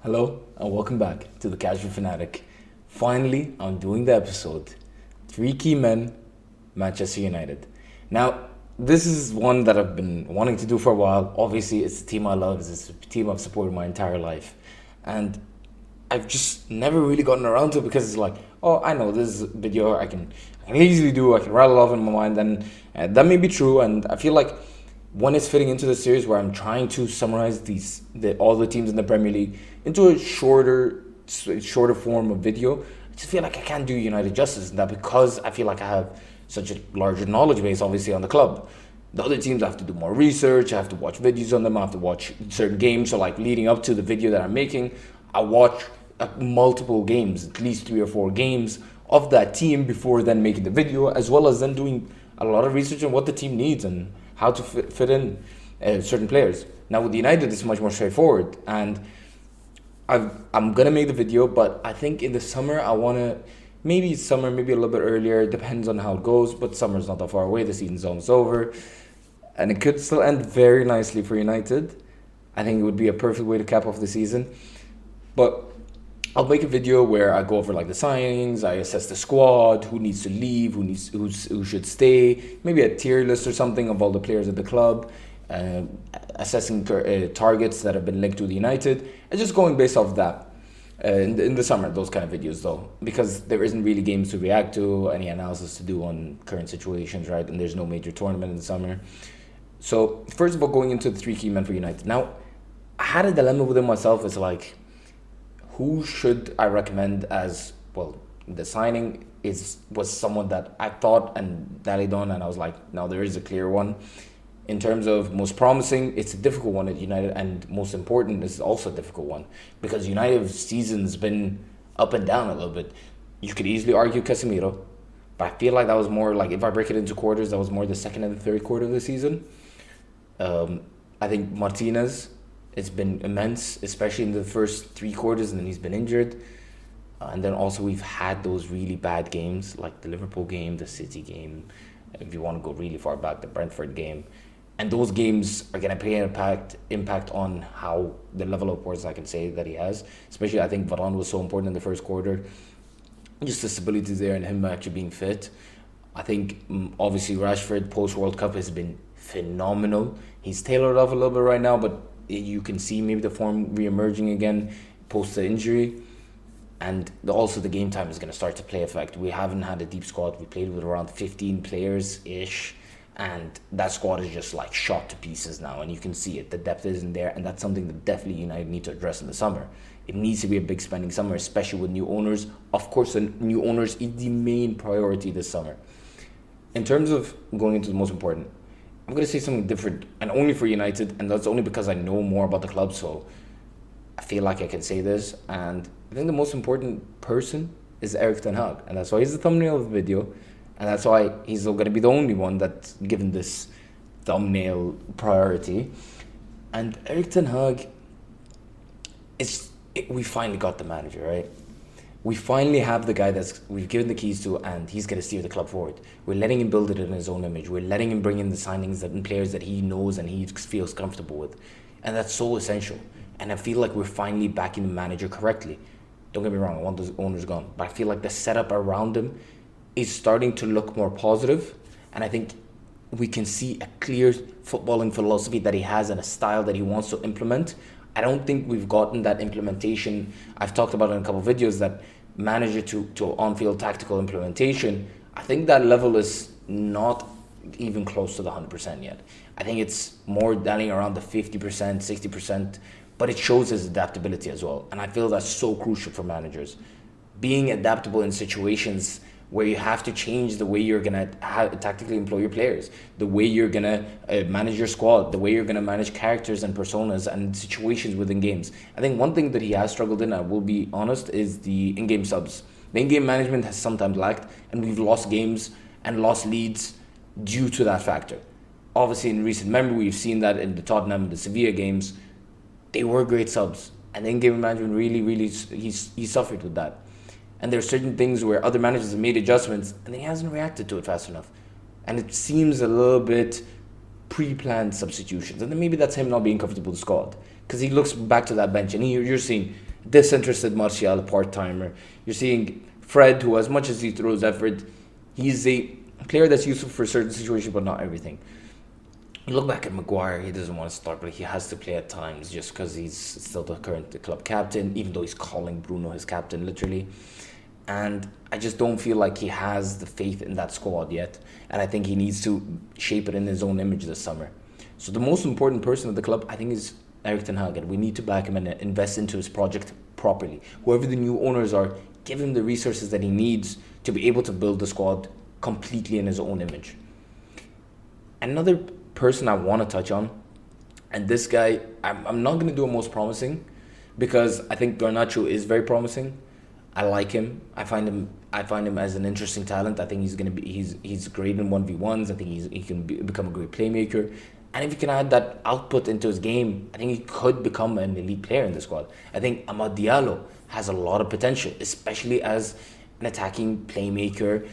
Hello and welcome back to the Casual Fanatic. Finally, I'm doing the episode. Three key men, Manchester United. Now, this is one that I've been wanting to do for a while. Obviously, it's a team I love. It's a team I've supported my entire life. And I've just never really gotten around to it because it's like, oh, I know this is a video I can easily do. I can rattle off in my mind. And that may be true. And I feel like when it's fitting into the series where I'm trying to summarize all the teams in the Premier League into a shorter form of video, I just feel like I can't do United justice in that because I feel like I have such a larger knowledge base, obviously, on the club. The other teams, I have to do more research. I have to watch videos on them. I have to watch certain games. So, like leading up to the video that I'm making, I watch multiple games, at least 3 or 4 games of that team before then making the video, as well as then doing a lot of research on what the team needs and how to fit in certain players. Now with United, it's much more straightforward, and I'm gonna make the video, but I think in the summer I wanna maybe summer, maybe a little bit earlier. It depends on how it goes, but summer's not that far away. The season's almost over, and it could still end very nicely for United. I think it would be a perfect way to cap off the season, but I'll make a video where I go over like the signings, I assess the squad, who needs to leave, who should stay, maybe a tier list or something of all the players at the club, assessing targets that have been linked to the United, and just going based off that. In the summer, those kind of videos though, because there isn't really games to react to, any analysis to do on current situations, right? And there's no major tournament in the summer. So first of all, going into the three key men for United. Now, I had a dilemma within myself. It's like, who should I recommend as well? The signing was someone that I thought and dallied on, and I was like, no, there is a clear one. In terms of most promising, it's a difficult one at United, and most important is also a difficult one because United's season's been up and down a little bit. You could easily argue Casemiro, but I feel like that was more like, if I break it into quarters, that was more the second and the third quarter of the season. I think Martinez, it's been immense, especially in the first 3 quarters, and then he's been injured. And then also we've had those really bad games, like the Liverpool game, the City game, if you want to go really far back, the Brentford game. And those games are going to play an impact on how the level of force I can say that he has. Especially, I think Varane was so important in the first quarter. Just the stability there and him actually being fit. I think, obviously, Rashford post-World Cup has been phenomenal. He's tailored off a little bit right now, but you can see maybe the form re-emerging again post the injury. And also the game time is going to start to play effect. We haven't had a deep squad. We played with around 15 players-ish. And that squad is just like shot to pieces now. And you can see it. The depth isn't there. And that's something that definitely United need to address in the summer. It needs to be a big spending summer, especially with new owners. Of course, the new owners is the main priority this summer. In terms of going into the most important, I'm going to say something different, and only for United, and that's only because I know more about the club, so I feel like I can say this. And I think the most important person is Erik Ten Hag, and that's why he's the thumbnail of the video, and that's why he's going to be the only one that's given this thumbnail priority. And Erik Ten Hag, we finally got the manager, right? We finally have the guy we've given the keys to, and he's going to steer the club forward. We're letting him build it in his own image. We're letting him bring in the signings and players that he knows and he feels comfortable with. And that's so essential. And I feel like we're finally backing the manager correctly. Don't get me wrong, I want those owners gone. But I feel like the setup around him is starting to look more positive. And I think we can see a clear footballing philosophy that he has and a style that he wants to implement. I don't think we've gotten that implementation. I've talked about in a couple of videos that manager to on-field tactical implementation. I think that level is not even close to the 100% yet. I think it's more dallying around the 50%, 60%, but it shows his adaptability as well. And I feel that's so crucial for managers. Being adaptable in situations where you have to change the way you're going to tactically employ your players, the way you're going to manage your squad, the way you're going to manage characters and personas and situations within games. I think one thing that he has struggled in, I will be honest, is the in-game subs. The in-game management has sometimes lacked, and we've lost games and lost leads due to that factor. Obviously, in recent memory, we've seen that in the Tottenham and the Sevilla games. They were great subs, and the in-game management really, he suffered with that. And there are certain things where other managers have made adjustments and he hasn't reacted to it fast enough. And it seems a little bit pre-planned substitutions. And then maybe that's him not being comfortable with the squad. Because he looks back to that bench and you're seeing disinterested Martial, part-timer. You're seeing Fred, who as much as he throws effort, he's a player that's useful for certain situations, but not everything. You look back at Maguire, he doesn't want to start, but he has to play at times just because he's still the current club captain, even though he's calling Bruno his captain, literally. And I just don't feel like he has the faith in that squad yet. And I think he needs to shape it in his own image this summer. So the most important person at the club, I think, is Eric Ten Hag. And we need to back him and invest into his project properly. Whoever the new owners are, give him the resources that he needs to be able to build the squad completely in his own image. Another person I want to touch on, and this guy, I'm not going to do a most promising because I think Garnacho is very promising. I like him. I find him as an interesting talent. I think he's great in 1v1s. I think he can become a great playmaker. And if he can add that output into his game, I think he could become an elite player in the squad. I think Amad Diallo has a lot of potential, especially as an attacking playmaker.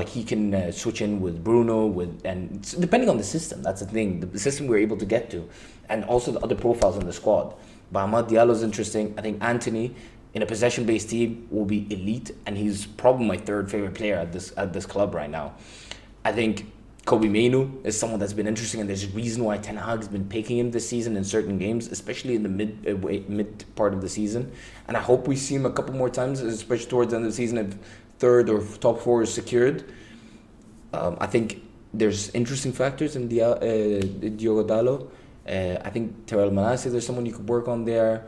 He can switch in with Bruno, and depending on the system, that's the thing. The system we're able to get to, and also the other profiles in the squad. But Amad Diallo is interesting. I think Anthony, in a possession-based team, will be elite, and he's probably my third favorite player at this club right now. I think Kobe Mainu is someone that's been interesting, and there's a reason why Ten Hag's been picking him this season in certain games, especially in the mid part of the season. And I hope we see him a couple more times, especially towards the end of the season if third or top four is secured. I think there's interesting factors in Diogo Dallo. I think Terrell Manasseh, there's someone you could work on there.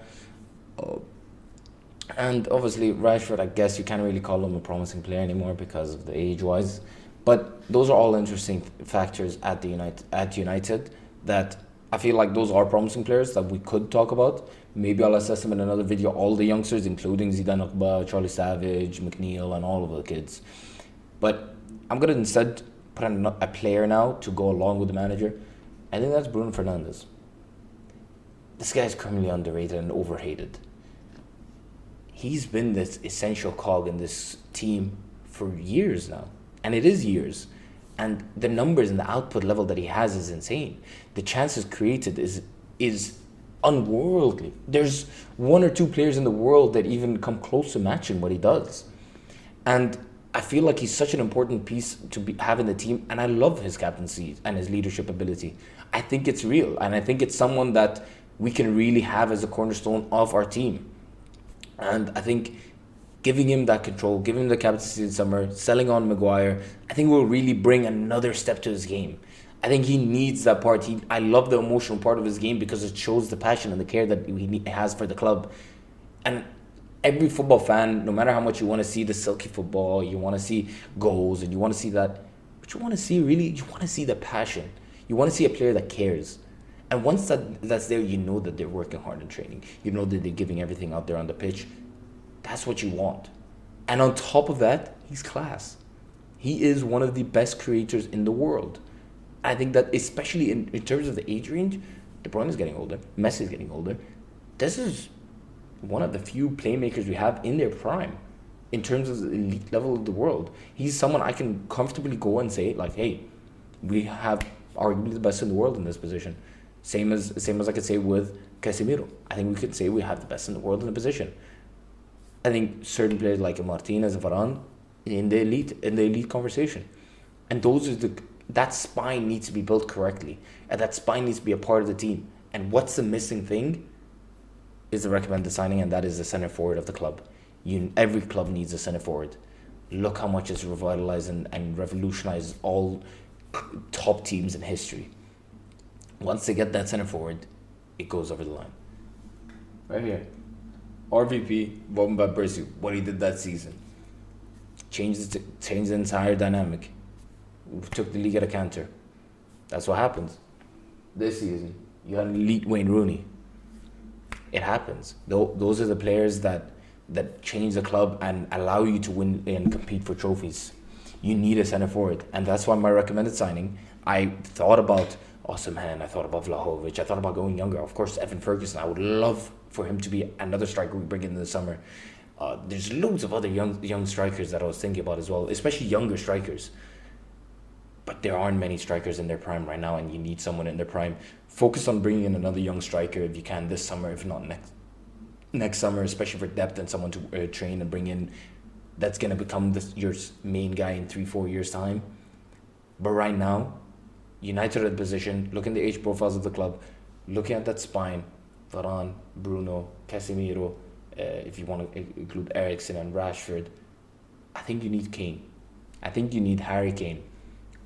And obviously Rashford, I guess you can't really call him a promising player anymore because of the age-wise. But those are all interesting factors at United that I feel like those are promising players that we could talk about. Maybe I'll assess them in another video, all the youngsters, including Zidane Akba, Charlie Savage, McNeil, and all of the kids. But I'm going to instead put a player now to go along with the manager. I think that's Bruno Fernandes. This guy's criminally underrated and overhated. He's been this essential cog in this team for years now. And it is years. And the numbers and the output level that he has is insane. The chances created is unworldly. There's one or two players in the world that even come close to matching what he does. And I feel like he's such an important piece to have in the team. And I love his captaincy and his leadership ability. I think it's real. And I think it's someone that we can really have as a cornerstone of our team. And I think giving him that control, giving him the captaincy in summer, selling on Maguire, I think will really bring another step to his game. I think he needs that part. I love the emotional part of his game because it shows the passion and the care that he has for the club. And every football fan, no matter how much you want to see the silky football, you want to see goals, and you want to see that, but you want to see the passion. You want to see a player that cares. And once that's there, you know that they're working hard in training. You know that they're giving everything out there on the pitch. That's what you want. And on top of that, he's class. He is one of the best creators in the world. I think that especially in terms of the age range, De Bruyne is getting older, Messi is getting older. This is one of the few playmakers we have in their prime in terms of the elite level of the world. He's someone I can comfortably go and say, like, hey, we have arguably the best in the world in this position. Same as I could say with Casemiro. I think we could say we have the best in the world in the position. I think certain players like Martinez and Varane in the elite conversation. And that spine needs to be built correctly. And that spine needs to be a part of the team. And what's the missing thing is the recommended signing, and that is the center forward of the club. Every club needs a center forward. Look how much it's revitalized and revolutionized all top teams in history. Once they get that center forward, it goes over the line. Right here. RVP, Boban van Persie, what he did that season. Changed the entire dynamic. Took the league at a canter. That's what happens. This season, you had an elite Wayne Rooney. It happens. Those are the players that change the club and allow you to win and compete for trophies. You need a center forward. And that's why my recommended signing, I thought about Osimhen, I thought about Vlahovic, I thought about going younger. Of course, Evan Ferguson, I would love for him to be another striker we bring in the summer. There's loads of other young strikers that I was thinking about as well, especially younger strikers. But there aren't many strikers in their prime right now, and you need someone in their prime. Focus on bringing in another young striker if you can this summer, if not next. next summer, especially for depth and someone to train and bring in that's going to become your main guy in 3-4 years' time. But right now, United at position, looking at the age profiles of the club, looking at that spine, Varane, Bruno, Casemiro, if you want to include Eriksen and Rashford, I think you need Kane. I think you need Harry Kane.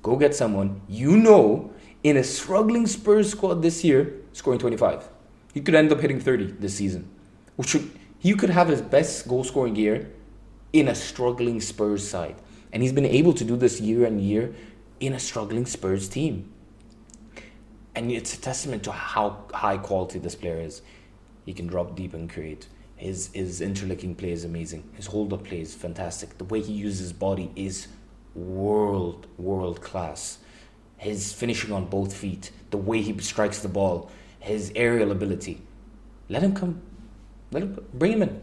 Go get someone in a struggling Spurs squad this year, scoring 25. He could end up hitting 30 this season. He could have his best goal-scoring year in a struggling Spurs side. And he's been able to do this year and year in a struggling Spurs team. And it's a testament to how high quality this player is. He can drop deep and create. His interlinking play is amazing. His hold-up play is fantastic. The way he uses his body is world class. His finishing on both feet, the way he strikes the ball, his aerial ability. Let him come. Bring him in.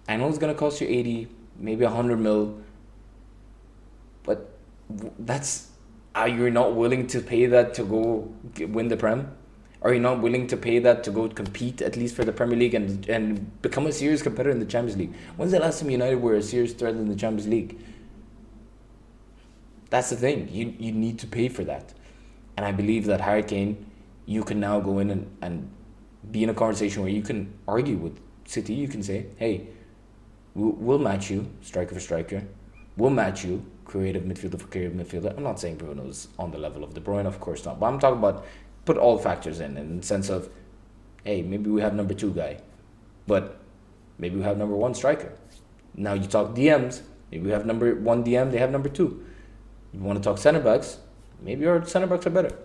I know it's going to cost you 80, maybe 100 mil. But are you not willing to pay that to go win the Prem? Are you not willing to pay that to go compete at least for the Premier League and become a serious competitor in the Champions League? When's the last time United were a serious threat in the Champions League? That's the thing. You need to pay for that. And I believe that Harry Kane, you can now go in and be in a conversation where you can argue with City. You can say, hey, we'll match you, striker for striker. We'll match you, creative midfielder for creative midfielder. I'm not saying Bruno's on the level of De Bruyne, of course not. But I'm talking about put all factors in the sense of, hey, maybe we have number 2 guy, but maybe we have number 1 striker. Now you talk DMs, maybe we have number 1 DM, they have number 2. You want to talk center backs, maybe our center backs are better.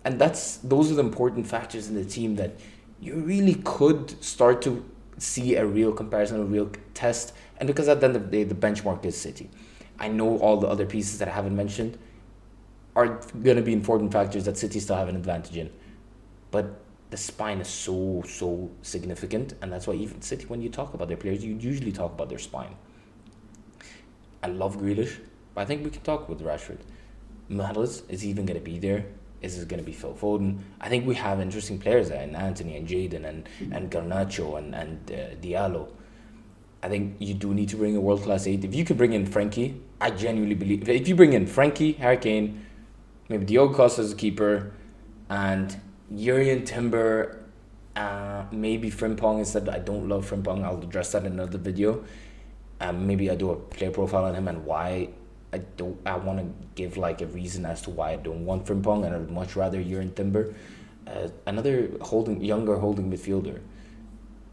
And those are the important factors in the team that you really could start to see a real comparison, a real test. And because at the end of the day, the benchmark is City. I know all the other pieces that I haven't mentioned are going to be important factors that City still have an advantage in. But the spine is so significant. And that's why even City, when you talk about their players, you usually talk about their spine. I love Grealish, but I think we can talk with Rashford. Mahrez is even going to be there. Is it going to be Phil Foden? I think we have interesting players there, and Anthony and Jadon and Garnacho and Diallo. I think you do need to bring a world-class 8. If you could bring in Frankie, I genuinely believe, if you bring in Frankie, Harry Kane, maybe Diogo Costa as a keeper, and Jurrien Timber, maybe Frimpong instead. I don't love Frimpong. I'll address that in another video. Maybe I do a player profile on him and why I want to give like a reason as to why I don't want Frimpong, and I'd much rather Jurrien Timber. Another younger holding midfielder.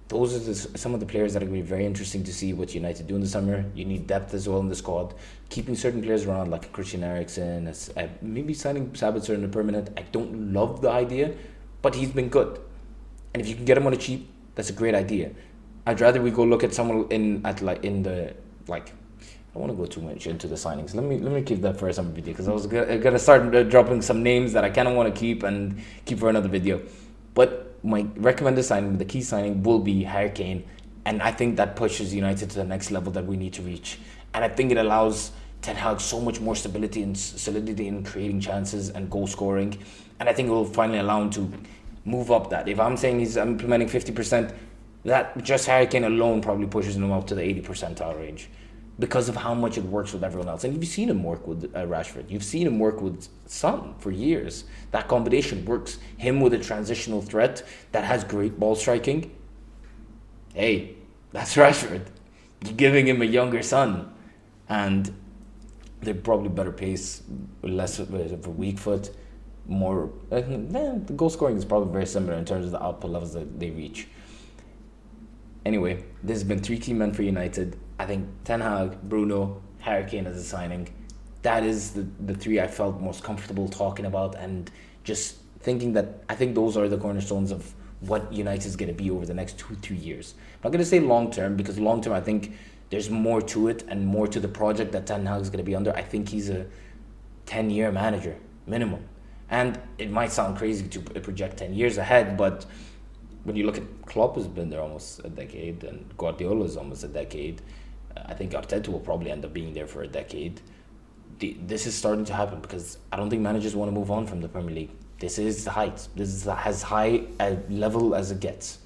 Those are some of the players that are going to be very interesting to see what United do in the summer. You need depth as well in the squad. Keeping certain players around like Christian Eriksen, maybe signing Sabitzer in a permanent. I don't love the idea, but he's been good. And if you can get him on a cheap, that's a great idea. I'd rather we go look at someone I don't want to go too much into the signings. Let me keep that for a summer video because I was gonna start dropping some names that I kind of want to keep for another video. But my recommended signing, the key signing, will be Harry Kane, and I think that pushes United to the next level that we need to reach. And I think it allows Ten Hag so much more stability and solidity in creating chances and goal scoring. And I think it will finally allow him to move up that. If I'm saying he's implementing 50%, that just Harry Kane alone probably pushes him up to the 80 percentile range, because of how much it works with everyone else. And you've seen him work with Rashford. You've seen him work with Son for years. That combination works. Him with a transitional threat that has great ball striking. Hey, that's Rashford. You're giving him a younger Son. And they're probably better pace, less of a weak foot, more... the goal scoring is probably very similar in terms of the output levels that they reach. Anyway, this has been 3 key men for United. I think Ten Hag, Bruno, Harry Kane as a signing. That is the 3 I felt most comfortable talking about, and just thinking that I think those are the cornerstones of what United is going to be over the next 2-3 years. I'm not going to say long term, because long term I think there's more to it and more to the project that Ten Hag is going to be under. I think he's a 10-year manager, minimum. And it might sound crazy to project 10 years ahead, but when you look at Klopp has been there almost a decade, and Guardiola is almost a decade. I think Arteta will probably end up being there for a decade. This is starting to happen because I don't think managers want to move on from the Premier League. This is the heights. This is as high a level as it gets.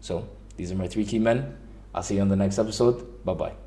So These are my three key men. I'll see you on the next episode. Bye bye.